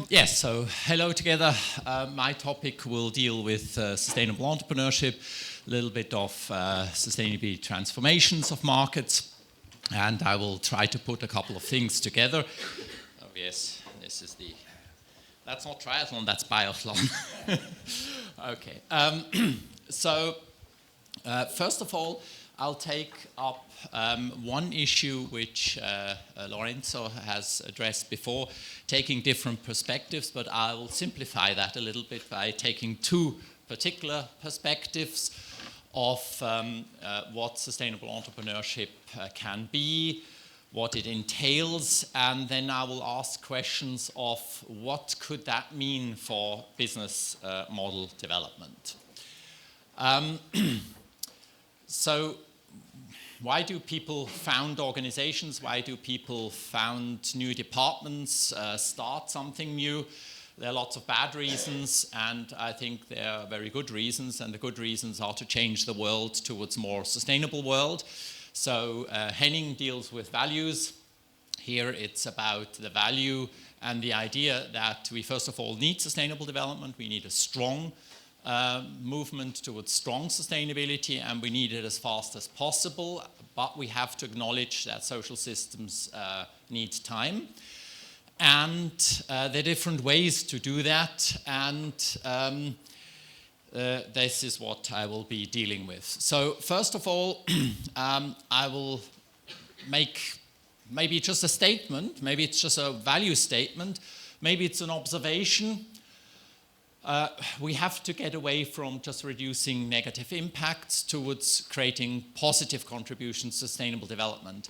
Yes, so hello together. My topic will deal with sustainable entrepreneurship, a little bit of sustainability transformations of markets, and I will try to put a couple of things together. Oh yes, this is the, that's not triathlon, that's biathlon. Okay, so first of all, I'll take up one issue which Lorenzo has addressed before, taking different perspectives, but I'll simplify that a little bit by taking two particular perspectives of what sustainable entrepreneurship can be, what it entails, and then I will ask questions of what could that mean for business model development. So why do people found organizations? Why do people found new departments, start something new? There are lots of bad reasons, and I think there are very good reasons, and the good reasons are to change the world towards a more sustainable world. So Henning deals with values. Here it's about the value and the idea that we first of all need sustainable development. We need a strong movement towards strong sustainability, and we need it as fast as possible, but we have to acknowledge that social systems need time, and there are different ways to do that, and this is what I will be dealing with. So first of all, I will make maybe just a statement, maybe it's just a value statement, maybe it's an observation. We have to get away from just reducing negative impacts towards creating positive contributions to sustainable development.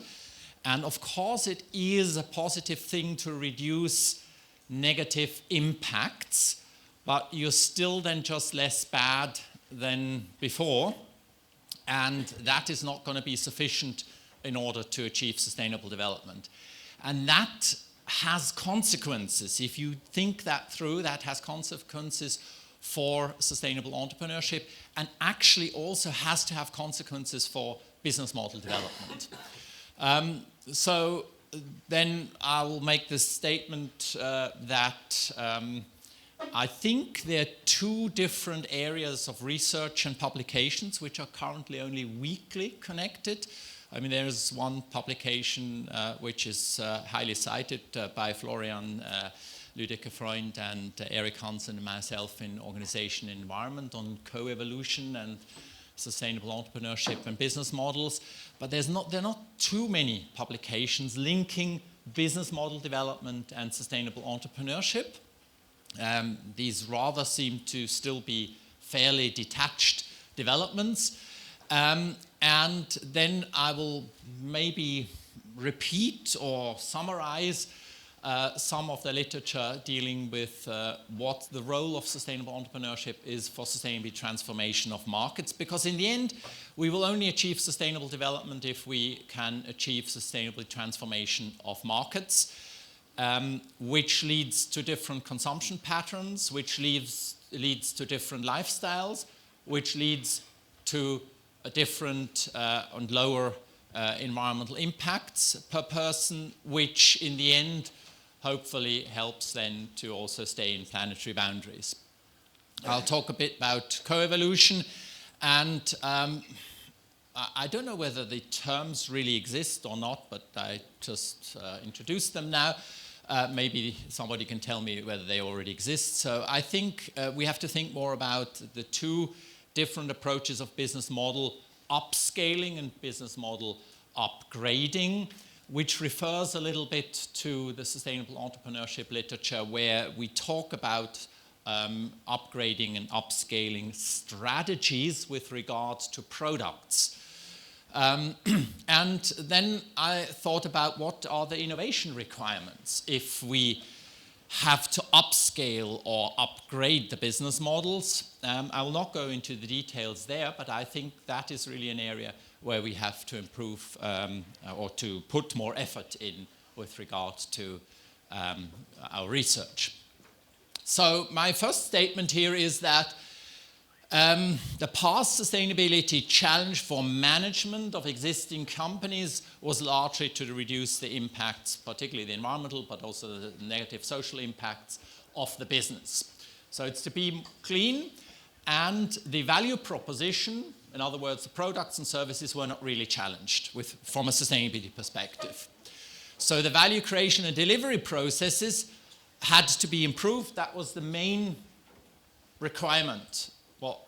And of course, it is a positive thing to reduce negative impacts, but you're still then just less bad than before. And that is not going to be sufficient in order to achieve sustainable development. And that has consequences. If you think that through, that has consequences for sustainable entrepreneurship, and actually also has to have consequences for business model development. So then I will make this statement that I think there are two different areas of research and publications which are currently only weakly connected. I mean, there's one publication which is highly cited by Florian Lüdeke-Freund and Eric Hansen and myself in Organization and Environment on co-evolution and sustainable entrepreneurship and business models. But there are not too many publications linking business model development and sustainable entrepreneurship. These rather seem to still be fairly detached developments. And then I will maybe repeat or summarize some of the literature dealing with what the role of sustainable entrepreneurship is for sustainable transformation of markets. Because in the end, we will only achieve sustainable development if we can achieve sustainable transformation of markets, which leads to different consumption patterns, which leads to different lifestyles, which leads to a different and lower environmental impacts per person, which in the end hopefully helps then to also stay in planetary boundaries. I'll talk a bit about co-evolution, and I don't know whether the terms really exist or not, but I just introduced them now. Maybe somebody can tell me whether they already exist. So I think we have to think more about the two different approaches of business model upscaling and business model upgrading, which refers a little bit to the sustainable entrepreneurship literature, where we talk about upgrading and upscaling strategies with regards to products. And then I thought about what are the innovation requirements if we have to upscale or upgrade the business models. I will not go into the details there, but I think that is really an area where we have to improve or to put more effort in with regards to our research. So my first statement here is that The past sustainability challenge for management of existing companies was largely to reduce the impacts, particularly the environmental, but also the negative social impacts of the business. So it's to be clean, and the value proposition, in other words, the products and services were not really challenged from a sustainability perspective. So the value creation and delivery processes had to be improved. That was the main requirement. Well,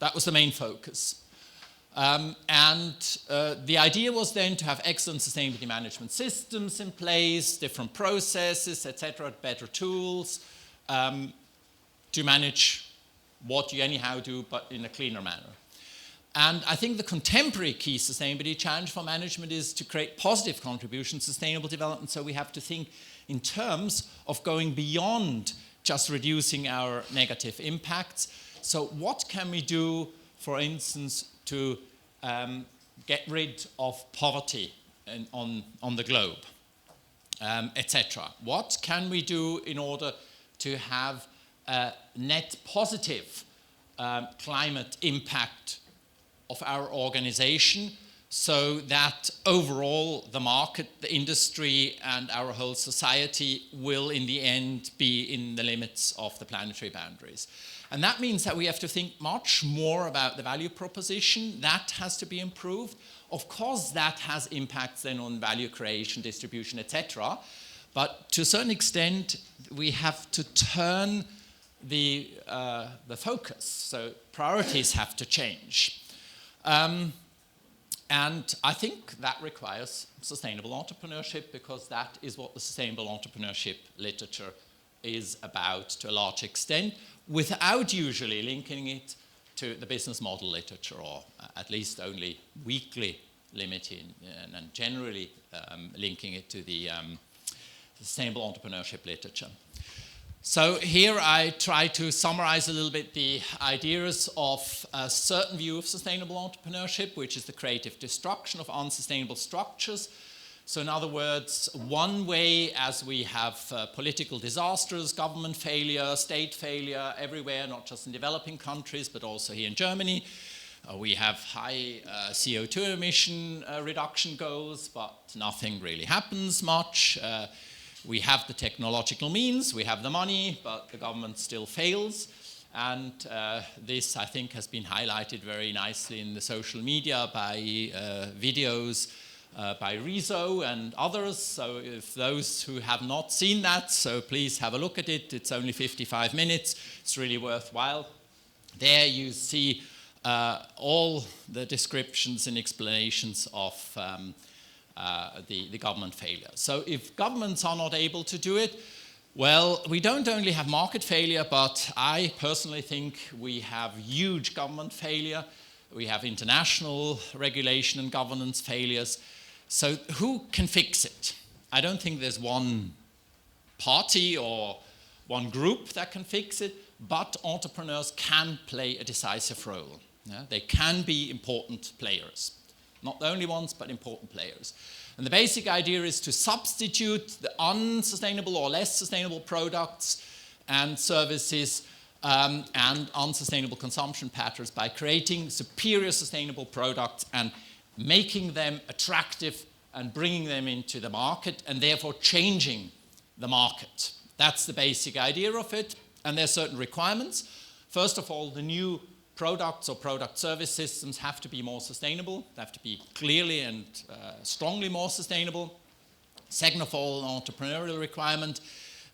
that was the main focus. The idea was then to have excellent sustainability management systems in place, different processes, etc., better tools to manage what you anyhow do, but in a cleaner manner. And I think the contemporary key sustainability challenge for management is to create positive contributions to sustainable development. So we have to think in terms of going beyond just reducing our negative impacts. So what can we do, for instance, to get rid of poverty on the globe, etc.? What can we do in order to have a net positive climate impact of our organization, so that overall the market, the industry, and our whole society will in the end be in the limits of the planetary boundaries? And that means that we have to think much more about the value proposition. That has to be improved. Of course, that has impacts then on value creation, distribution, etc. But to a certain extent, we have to turn the focus. So priorities have to change. And I think that requires sustainable entrepreneurship, because that is what the sustainable entrepreneurship literature is about to a large extent, without usually linking it to the business model literature, or at least only weakly limiting and generally linking it to the sustainable entrepreneurship literature. So here I try to summarize a little bit the ideas of a certain view of sustainable entrepreneurship, which is the creative destruction of unsustainable structures. So in other words, one way, as we have political disasters, government failure, state failure everywhere, not just in developing countries, but also here in Germany. We have high CO2 emission reduction goals, but nothing really happens much. We have the technological means, we have the money, but the government still fails. And this, I think, has been highlighted very nicely in the social media by videos by Rezo and others. So if those who have not seen that, so please have a look at it. It's only 55 minutes. It's really worthwhile. There you see all the descriptions and explanations of the government failure. So if governments are not able to do it, well, we don't only have market failure, but I personally think we have huge government failure. We have international regulation and governance failures. So who can fix it? I don't think there's one party or one group that can fix it, but entrepreneurs can play a decisive role. Yeah? They can be important players. Not the only ones, but important players. And the basic idea is to substitute the unsustainable or less sustainable products and services and unsustainable consumption patterns by creating superior sustainable products and making them attractive and bringing them into the market, and therefore changing the market. That's the basic idea of it. And there are certain requirements. First of all, the new products or product service systems have to be more sustainable. They have to be clearly and strongly more sustainable. Second of all, an entrepreneurial requirement.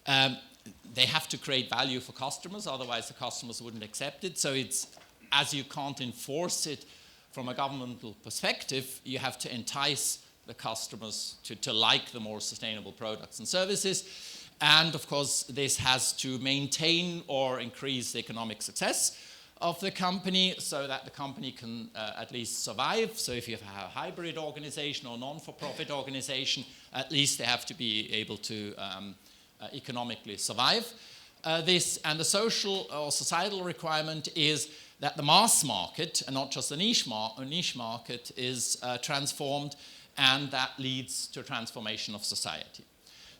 They have to create value for customers, otherwise the customers wouldn't accept it. So it's, as you can't enforce it from a governmental perspective, you have to entice the customers to like the more sustainable products and services. And of course, this has to maintain or increase the economic success of the company, so that the company can at least survive. So if you have a hybrid organization or non-for-profit organization, at least they have to be able to economically survive this. And the social or societal requirement is that the mass market, and not just the niche market, is transformed, and that leads to a transformation of society.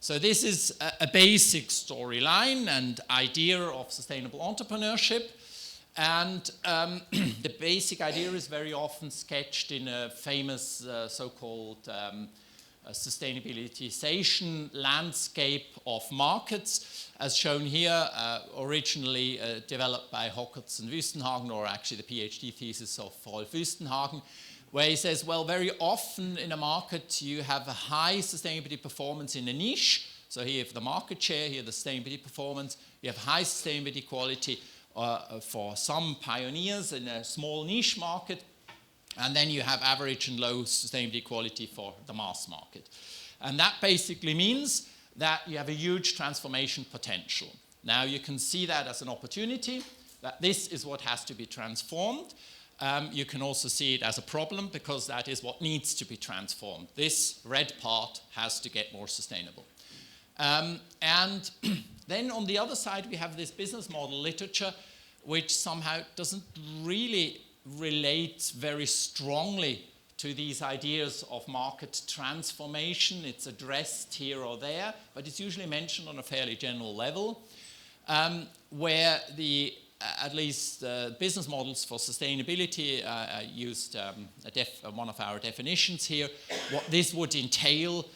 So this is a basic storyline and idea of sustainable entrepreneurship. And the basic idea is very often sketched in a famous so-called sustainabilization landscape of markets, as shown here, originally developed by Hockerts and Wüstenhagen, or actually the PhD thesis of Rolf Wüstenhagen, where he says, well, very often in a market you have a high sustainability performance in a niche. So here you have the market share, here the sustainability performance. You have high sustainability quality for some pioneers in a small niche market, and then you have average and low sustainability quality for the mass market. And that basically means that you have a huge transformation potential. Now you can see that as an opportunity, that this is what has to be transformed. You can also see it as a problem, because that is what needs to be transformed. This red part has to get more sustainable. And then on the other side, we have this business model literature, which somehow doesn't really relate very strongly to these ideas of market transformation. It's addressed here or there, but it's usually mentioned on a fairly general level, where at least business models for sustainability, I used one of our definitions here. What this would entail,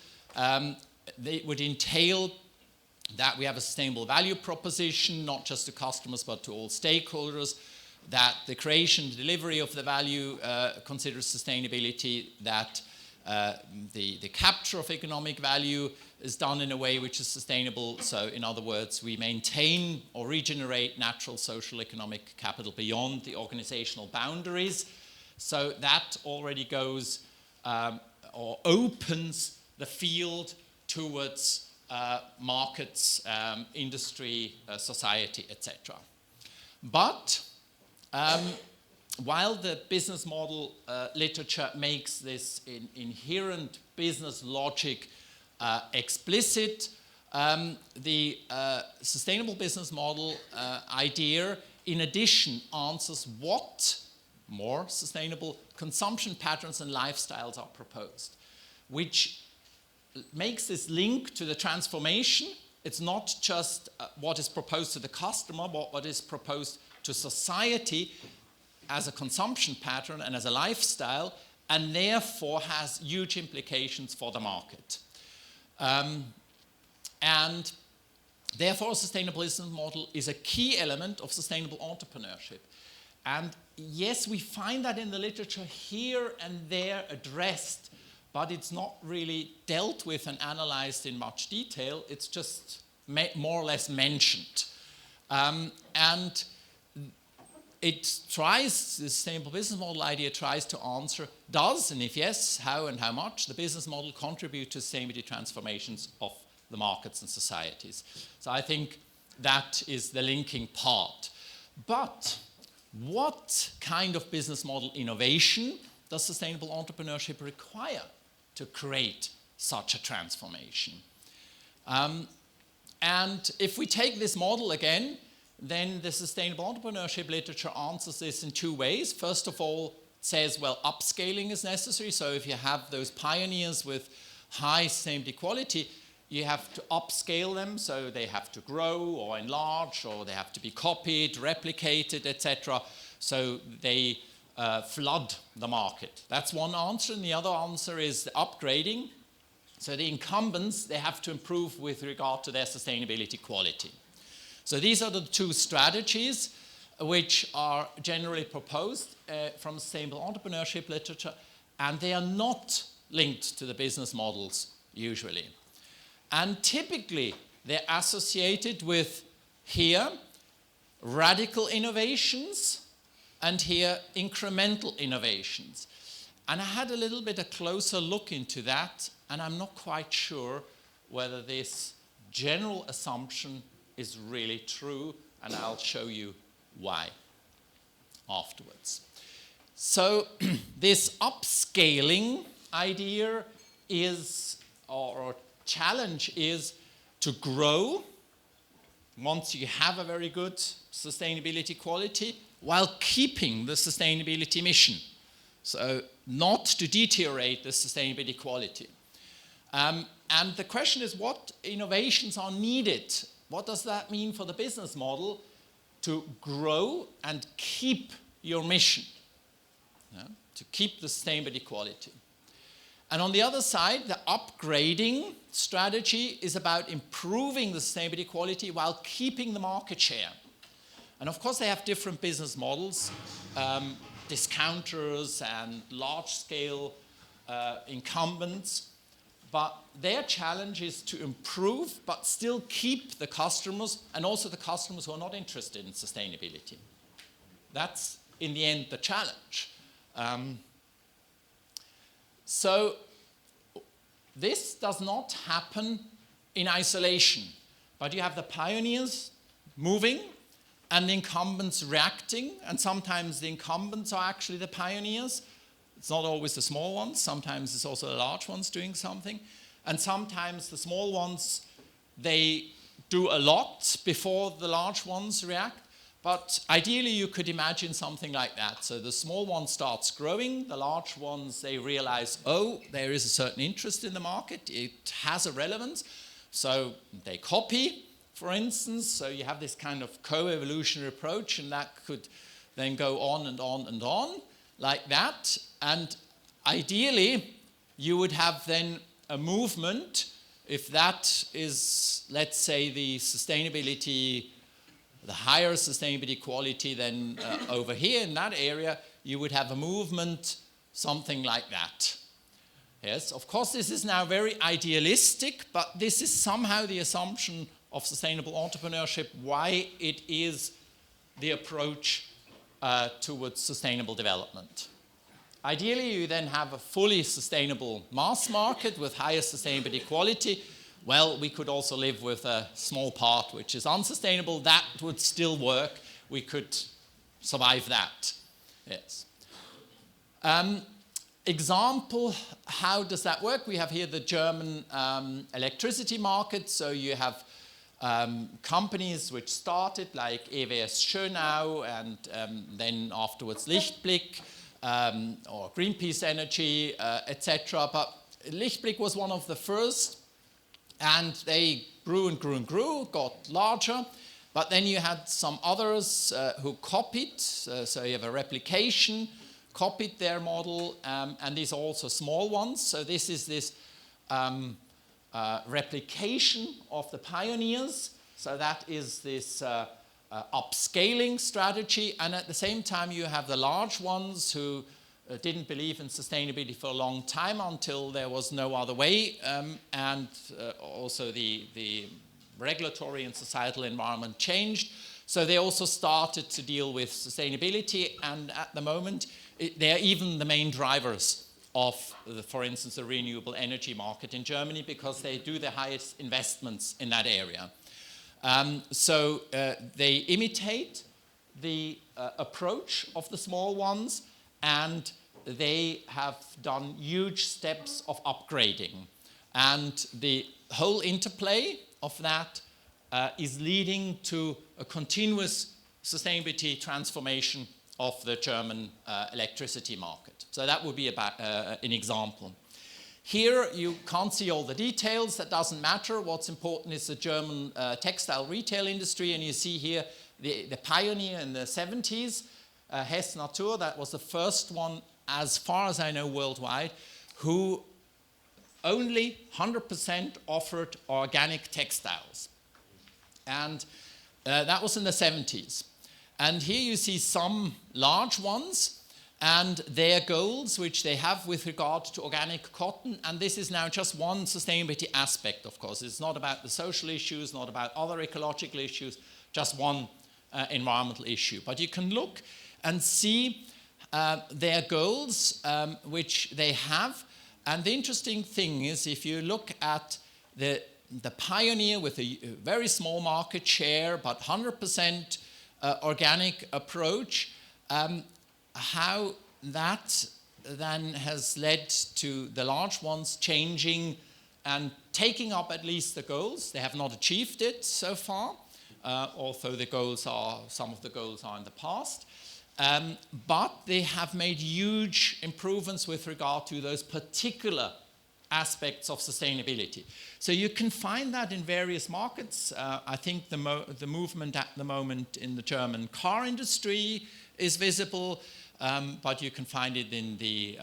they would entail that we have a sustainable value proposition, not just to customers but to all stakeholders, that the creation, delivery of the value considers sustainability, that the capture of economic value is done in a way which is sustainable. So in other words, we maintain or regenerate natural, social, economic capital beyond the organizational boundaries. So that already goes or opens the field towards markets, industry, society, etc. But while the business model literature makes this inherent business logic explicit, the sustainable business model idea, in addition, answers what more sustainable consumption patterns and lifestyles are proposed, which makes this link to the transformation. It's not just what is proposed to the customer, but what is proposed to society as a consumption pattern and as a lifestyle, and therefore has huge implications for the market. And therefore, a sustainable business model is a key element of sustainable entrepreneurship. And yes, we find that in the literature here and there addressed, but it's not really dealt with and analyzed in much detail. It's just more or less mentioned. And it tries, the sustainable business model idea tries to answer, does, and if yes, how and how much, the business model contribute to sustainability transformations of the markets and societies. So I think that is the linking part. But what kind of business model innovation does sustainable entrepreneurship require to create such a transformation? And if we take this model again, then the sustainable entrepreneurship literature answers this in two ways. First of all, it says, well, upscaling is necessary. So if you have those pioneers with high sustainability quality, you have to upscale them, so they have to grow or enlarge, or they have to be copied, replicated, etc. So they flood the market. That's one answer. And the other answer is upgrading. So the incumbents, they have to improve with regard to their sustainability quality. So these are the two strategies which are generally proposed from sustainable entrepreneurship literature, and they are not linked to the business models usually. And typically, they're associated with here radical innovations and here incremental innovations. And I had a little bit a closer look into that, and I'm not quite sure whether this general assumption is really true, and I'll show you why afterwards. So this upscaling idea is, or challenge is, to grow once you have a very good sustainability quality while keeping the sustainability mission. So not to deteriorate the sustainability quality. And the question is, what innovations are needed? What does that mean for the business model to grow and keep your mission, to keep the sustainability quality. And on the other side, the upgrading strategy is about improving the sustainability quality while keeping the market share. And of course, they have different business models, discounters and large-scale incumbents. But their challenge is to improve, but still keep the customers, and also the customers who are not interested in sustainability. That's, in the end, the challenge. So this does not happen in isolation, but you have the pioneers moving and the incumbents reacting, and sometimes the incumbents are actually the pioneers. It's not always the small ones, sometimes it's also the large ones doing something, and sometimes the small ones, they do a lot before the large ones react. But ideally, you could imagine something like that. So the small one starts growing, the large ones, they realize, oh, there is a certain interest in the market, it has a relevance. So they copy, for instance. So you have this kind of co-evolutionary approach, and that could then go on and on and on, like that. And ideally, you would have then a movement, if that is, let's say, the sustainability, the higher sustainability quality than over here in that area, you would have a movement, something like that. Yes, of course, this is now very idealistic, but this is somehow the assumption of sustainable entrepreneurship, why it is the approach towards sustainable development. Ideally, you then have a fully sustainable mass market with higher sustainability quality. Well, we could also live with a small part which is unsustainable. That would still work. We could survive that. Yes. Example, how does that work? We have here the German electricity market. So you have companies which started like EWS Schönau and then afterwards Lichtblick or Greenpeace Energy, etc. But Lichtblick was one of the first. And they grew and grew and grew, got larger. But then you had some others who copied. So you have a replication, copied their model, and these are also small ones. So this is this replication of the pioneers. So that is this upscaling strategy. And at the same time, you have the large ones who didn't believe in sustainability for a long time until there was no other way, and also the regulatory and societal environment changed. So they also started to deal with sustainability, and at the moment, they are even the main drivers of, for instance, the renewable energy market in Germany, because they do the highest investments in that area. So they imitate the approach of the small ones, and they have done huge steps of upgrading. And the whole interplay of that is leading to a continuous sustainability transformation of the German electricity market. So that would be about an example. Here you can't see all the details, that doesn't matter. What's important is the German textile retail industry, and you see here the pioneer in the 70s, Hess Natur, that was the first one, as far as I know, worldwide, who only 100% offered organic textiles. And that was in the 70s. And here you see some large ones and their goals, which they have with regard to organic cotton. And this is now just one sustainability aspect, of course. It's not about the social issues, not about other ecological issues, just one environmental issue. But you can look and see their goals, which they have. And the interesting thing is, if you look at the pioneer with a very small market share, but 100% organic approach, how that then has led to the large ones changing and taking up at least the goals. They have not achieved it so far, although some of the goals are in the past. But they have made huge improvements with regard to those particular aspects of sustainability. So you can find that in various markets. I think the movement at the moment in the German car industry is visible, but you can find it in the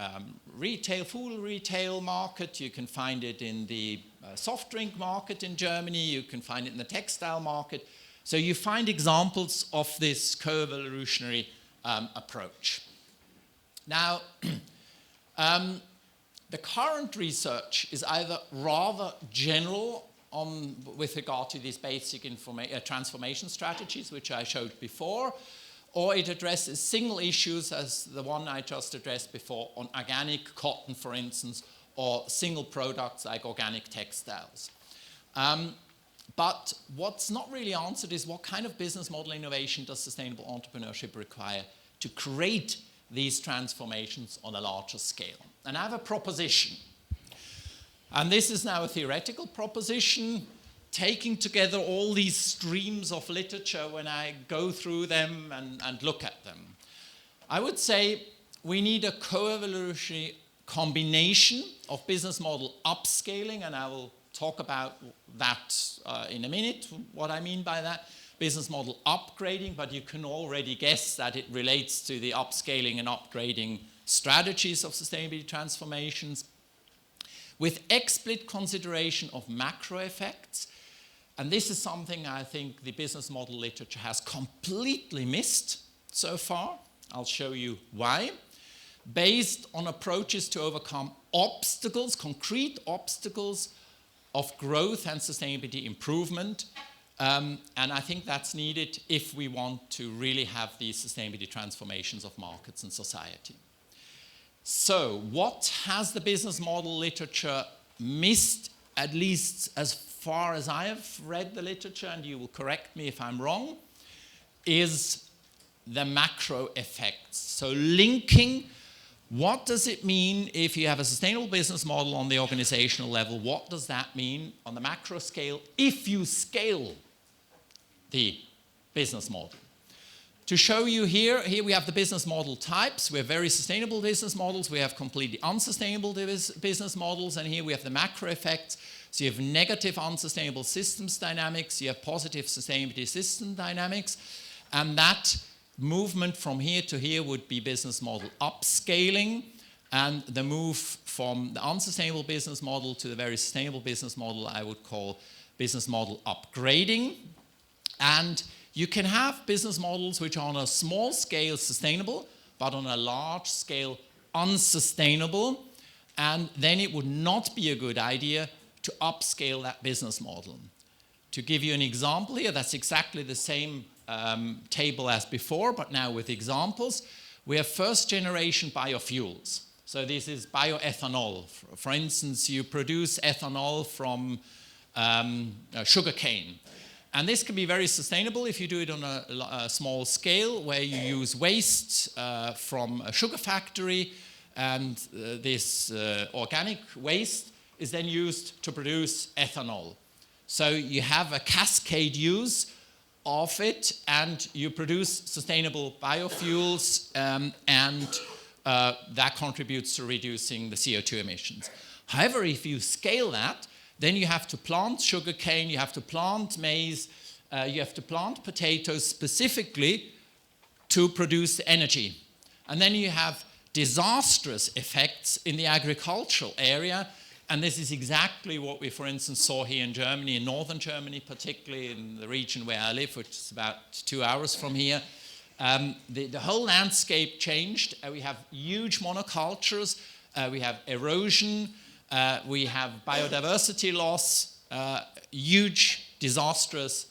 food retail market, you can find it in the soft drink market in Germany, you can find it in the textile market. So you find examples of this co-evolutionary approach. Now, the current research is either rather general with regard to these basic transformation strategies, which I showed before, or it addresses single issues as the one I just addressed before on organic cotton, for instance, or single products like organic textiles. But what's not really answered is what kind of business model innovation does sustainable entrepreneurship require to create these transformations on a larger scale? And I have a proposition. And this is now a theoretical proposition, taking together all these streams of literature when I go through them and look at them. I would say we need a co-evolutionary combination of business model upscaling, and I will talk about that in a minute, what I mean by that. Business model upgrading, but you can already guess that it relates to the upscaling and upgrading strategies of sustainability transformations, with explicit consideration of macro effects. And this is something I think the business model literature has completely missed so far. I'll show you why. Based on approaches to overcome obstacles, concrete obstacles of growth and sustainability improvement. And I think that's needed if we want to really have these sustainability transformations of markets and society. So what has the business model literature missed, at least as far as I have read the literature, and you will correct me if I'm wrong, is the macro effects. So linking, what does it mean if you have a sustainable business model on the organizational level? What does that mean on the macro scale if you scale the business model? To show you here we have the business model types. We have very sustainable business models. We have completely unsustainable business models. And here we have the macro effects. So you have negative unsustainable systems dynamics. You have positive sustainability system dynamics. And that movement from here to here would be business model upscaling. And the move from the unsustainable business model to the very sustainable business model I would call business model upgrading. And you can have business models which are on a small scale sustainable, but on a large scale unsustainable. And then it would not be a good idea to upscale that business model. To give you an example here, that's exactly the same table as before, but now with examples. We have first generation biofuels. So this is bioethanol. For instance, you produce ethanol from sugarcane. And this can be very sustainable if you do it on a small scale, where you use waste from a sugar factory, and this organic waste is then used to produce ethanol. So you have a cascade use of it, and you produce sustainable biofuels, and that contributes to reducing the CO2 emissions. However, if you scale that, then you have to plant sugarcane, you have to plant maize, you have to plant potatoes specifically to produce energy. And then you have disastrous effects in the agricultural area. And this is exactly what we, for instance, saw here in Germany, in northern Germany, particularly in the region where I live, which is about 2 hours from here. The whole landscape changed. We have huge monocultures, we have erosion, we have biodiversity loss, huge disastrous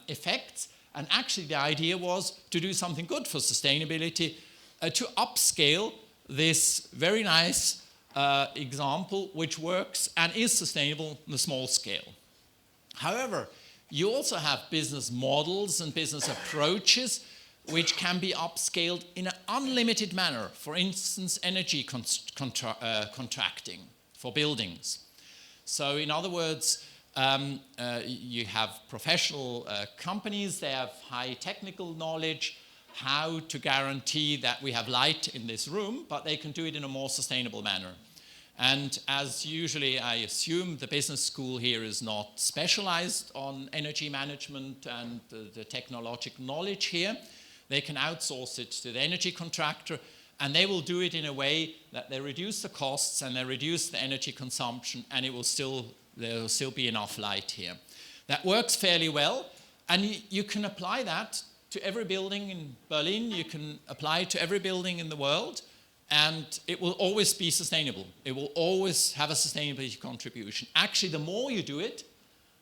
effects. And actually the idea was to do something good for sustainability, to upscale this very nice example which works and is sustainable on a small scale. However, you also have business models and business approaches which can be upscaled in an unlimited manner. For instance, energy contracting for buildings. So in other words, you have professional companies, they have high technical knowledge, how to guarantee that we have light in this room, but they can do it in a more sustainable manner. And as usually I assume, the business school here is not specialized on energy management and the technological knowledge here. They can outsource it to the energy contractor, and they will do it in a way that they reduce the costs and they reduce the energy consumption, and there will still be enough light here. That works fairly well, and you can apply that to every building in Berlin. You can apply it to every building in the world, and it will always be sustainable. It will always have a sustainability contribution. Actually, the more you do it,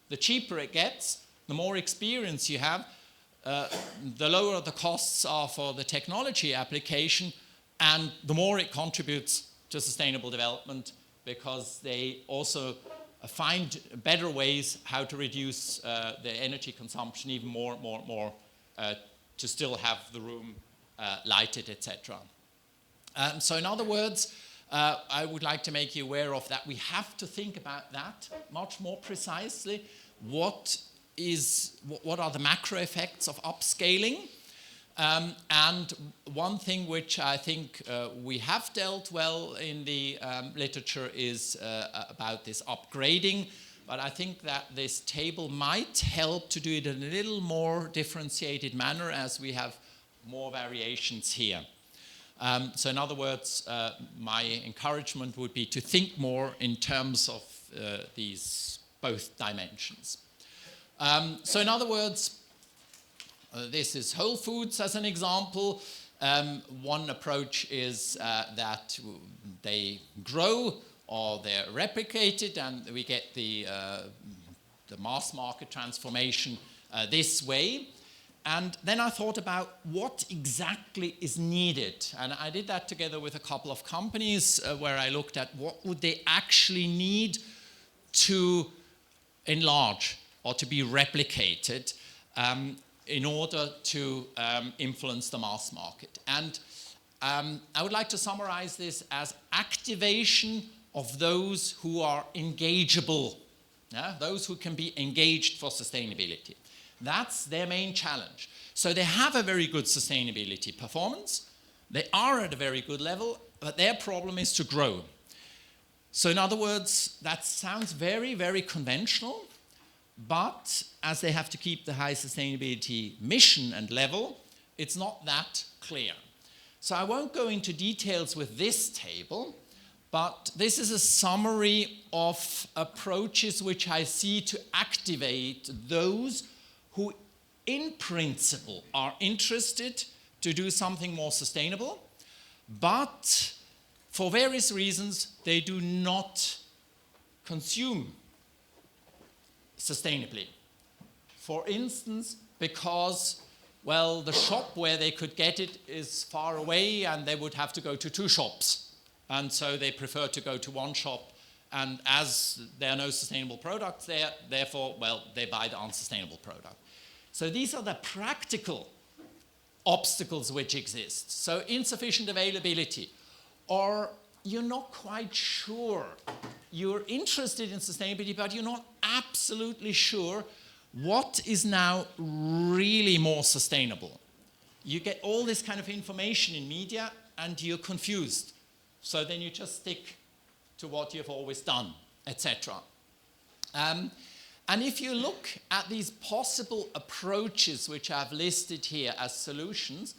the cheaper it gets, the more experience you have, the lower the costs are for the technology application, and the more it contributes to sustainable development, because they also find better ways how to reduce the energy consumption even more, to still have the room lighted, etc. So in other words, I would like to make you aware of that. We have to think about that much more precisely. What are the macro effects of upscaling? And one thing which I think we have dealt well in the literature is about this upgrading. But I think that this table might help to do it in a little more differentiated manner, as we have more variations here. So in other words, my encouragement would be to think more in terms of these both dimensions. So in other words, this is whole foods as an example. One approach is that they grow or they're replicated, and we get the mass market transformation this way. And then I thought about what exactly is needed. And I did that together with a couple of companies where I looked at what would they actually need to enlarge or to be replicated in order to influence the mass market. And I would like to summarize this as activation of those who are engageable, those who can be engaged for sustainability. That's their main challenge. So they have a very good sustainability performance. They are at a very good level, but their problem is to grow. So in other words, that sounds very, very conventional, but as they have to keep the high sustainability mission and level, it's not that clear. So I won't go into details with this table, but this is a summary of approaches which I see to activate those who in principle are interested to do something more sustainable, but for various reasons they do not consume sustainably. For instance, because, well, the shop where they could get it is far away and they would have to go to 2 shops. And so they prefer to go to 1 shop, and as there are no sustainable products there, therefore, well, they buy the unsustainable product. So these are the practical obstacles which exist. So insufficient availability, or you're not quite sure. You're interested in sustainability, but you're not absolutely sure what is now really more sustainable. You get all this kind of information in media and you're confused. So then you just stick to what you've always done, etc. And if you look at these possible approaches which I've listed here as solutions,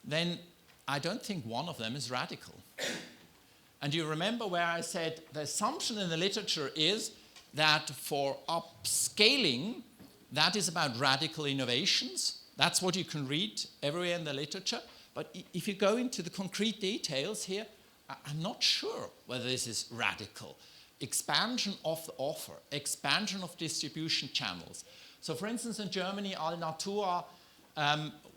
then I don't think one of them is radical. And you remember where I said the assumption in the literature is that for upscaling, that is about radical innovations. That's what you can read everywhere in the literature. But if you go into the concrete details here, I'm not sure whether this is radical. Expansion of the offer, expansion of distribution channels. So for instance, in Germany, Alnatura,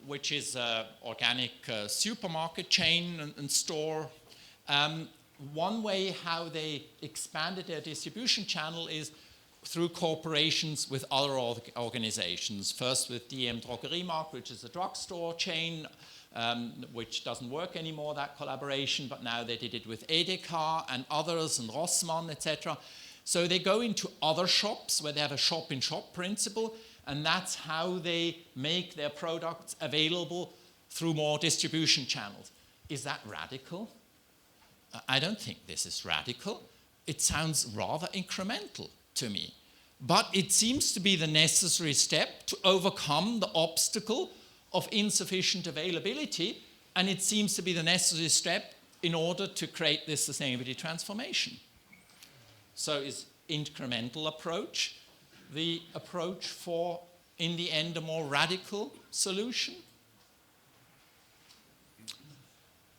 which is an organic supermarket chain and store, one way how they expanded their distribution channel is through cooperations with other organizations. First with DM Drogeriemarkt, which is a drugstore chain, which doesn't work anymore, that collaboration, but now they did it with Edeka and others, and Rossmann, etc. So they go into other shops where they have a shop-in-shop principle, and that's how they make their products available through more distribution channels. Is that radical? I don't think this is radical. It sounds rather incremental to me. But it seems to be the necessary step to overcome the obstacle of insufficient availability, and it seems to be the necessary step in order to create this sustainability transformation. So is incremental approach the approach for, in the end, a more radical solution?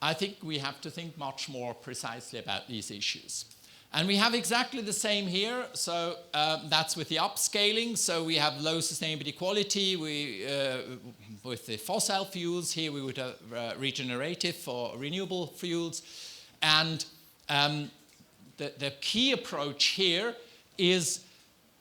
I think we have to think much more precisely about these issues. And we have exactly the same here. So that's with the upscaling. So we have low sustainability quality. With the fossil fuels, here we would have regenerative or renewable fuels. And the key approach here is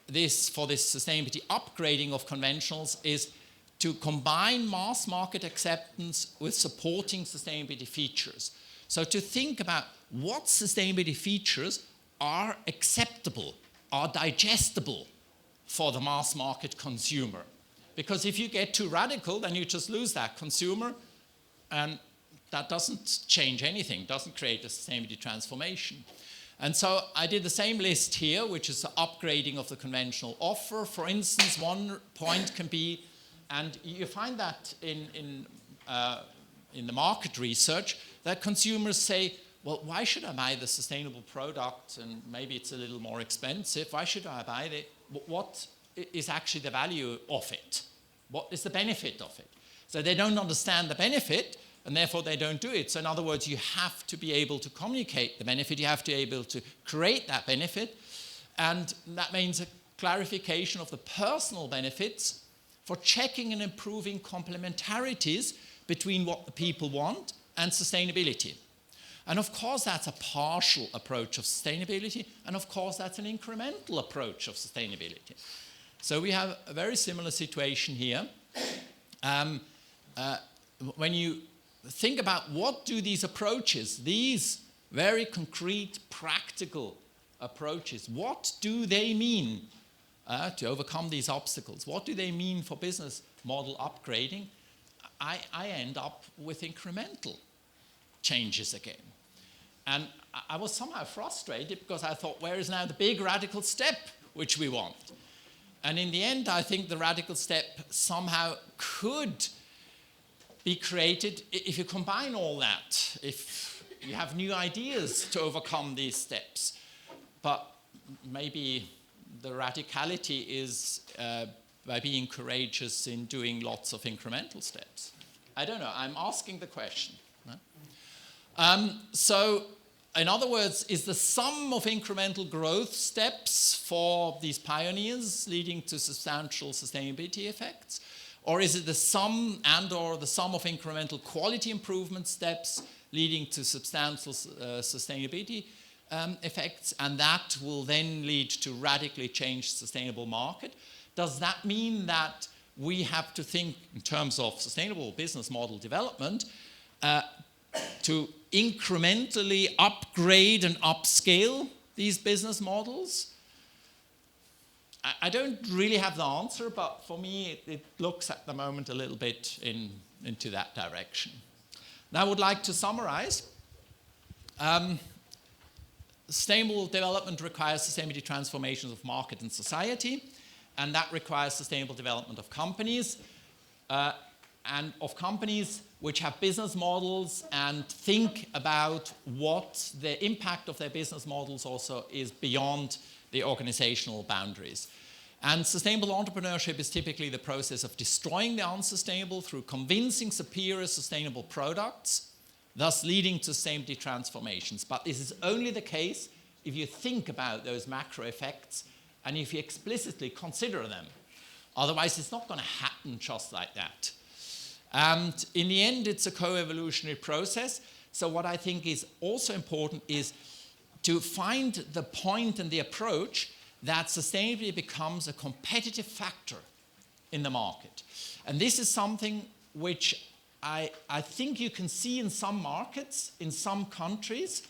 this, for this sustainability upgrading of conventionals, is to combine mass market acceptance with supporting sustainability features. So to think about what sustainability features are acceptable, are digestible for the mass market consumer. Because if you get too radical, then you just lose that consumer, and that doesn't change anything, doesn't create a sustainability transformation. And so I did the same list here, which is the upgrading of the conventional offer. For instance, one point can be, and you find that in the market research, that consumers say, well, why should I buy the sustainable product, and maybe it's a little more expensive? Why should I buy it? What is actually the value of it? What is the benefit of it? So they don't understand the benefit, and therefore they don't do it. So in other words, you have to be able to communicate the benefit. You have to be able to create that benefit. And that means a clarification of the personal benefits for checking and improving complementarities between what the people want and sustainability. And of course, that's a partial approach of sustainability. And of course, that's an incremental approach of sustainability. So we have a very similar situation here. When you think about what do these approaches, these very concrete, practical approaches, what do they mean to overcome these obstacles? What do they mean for business model upgrading? I end up with incremental changes again. And I was somehow frustrated because I thought, where is now the big radical step which we want? And in the end, I think the radical step somehow could be created if you combine all that, if you have new ideas to overcome these steps. But maybe the radicality is by being courageous in doing lots of incremental steps. I don't know, I'm asking the question. So, in other words, is the sum of incremental growth steps for these pioneers leading to substantial sustainability effects? Or is it the sum and/or the sum of incremental quality improvement steps leading to substantial sustainability effects, and that will then lead to radically changed sustainable market? Does that mean that we have to think in terms of sustainable business model development to incrementally upgrade and upscale these business models? I don't really have the answer, but for me, it looks at the moment a little bit into that direction. Now, I would like to summarize. Sustainable development requires sustainability transformations of market and society, and that requires sustainable development of companies, and of companies which have business models and think about what the impact of their business models also is beyond the organizational boundaries. And sustainable entrepreneurship is typically the process of destroying the unsustainable through convincing superior sustainable products, thus leading to sustainability transformations. But this is only the case if you think about those macro effects and if you explicitly consider them. Otherwise, it's not going to happen just like that. And in the end, it's a co-evolutionary process. So what I think is also important is to find the point and the approach that sustainability becomes a competitive factor in the market. And this is something which I think you can see in some markets, in some countries.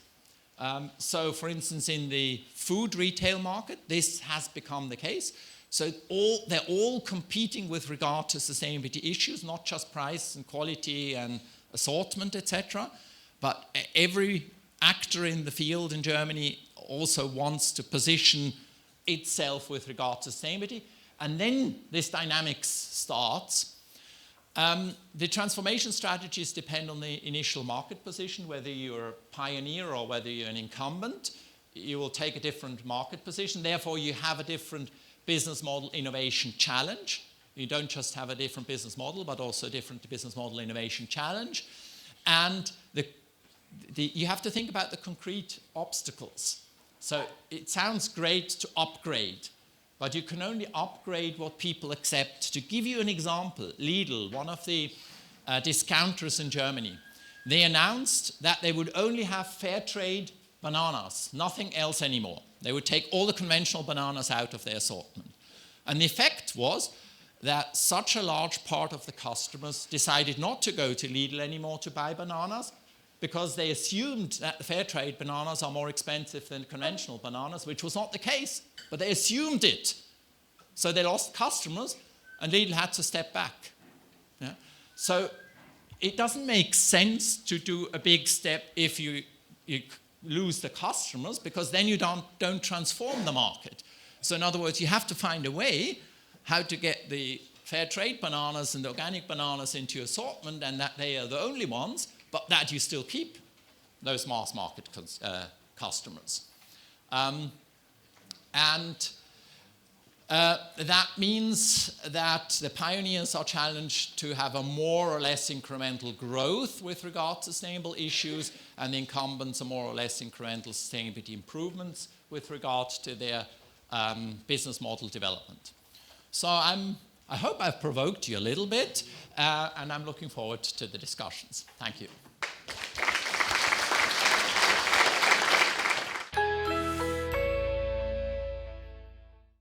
So for instance, in the food retail market, this has become the case. So they're all competing with regard to sustainability issues, not just price and quality and assortment, etc. But every actor in the field in Germany also wants to position itself with regard to sustainability. And then this dynamics starts. The transformation strategies depend on the initial market position, whether you're a pioneer or whether you're an incumbent. You will take a different market position. Therefore, you have a different business model innovation challenge. You don't just have a different business model, but also a different business model innovation challenge. And you have to think about the concrete obstacles. So it sounds great to upgrade, but you can only upgrade what people accept. To give you an example, Lidl, one of the discounters in Germany, they announced that they would only have fair trade bananas, nothing else anymore. They would take all the conventional bananas out of their assortment. And the effect was that such a large part of the customers decided not to go to Lidl anymore to buy bananas, because they assumed that the fair trade bananas are more expensive than conventional bananas, which was not the case, but they assumed it. So they lost customers, and Lidl had to step back. Yeah? So it doesn't make sense to do a big step if you lose the customers, because then you don't transform the market. So in other words, you have to find a way how to get the fair trade bananas and the organic bananas into your assortment, and that they are the only ones, but that you still keep those mass market customers. That means that the pioneers are challenged to have a more or less incremental growth with regard to sustainable issues, and the incumbents are more or less incremental sustainability improvements with regard to their business model development. So I hope I've provoked you a little bit, and I'm looking forward to the discussions. Thank you.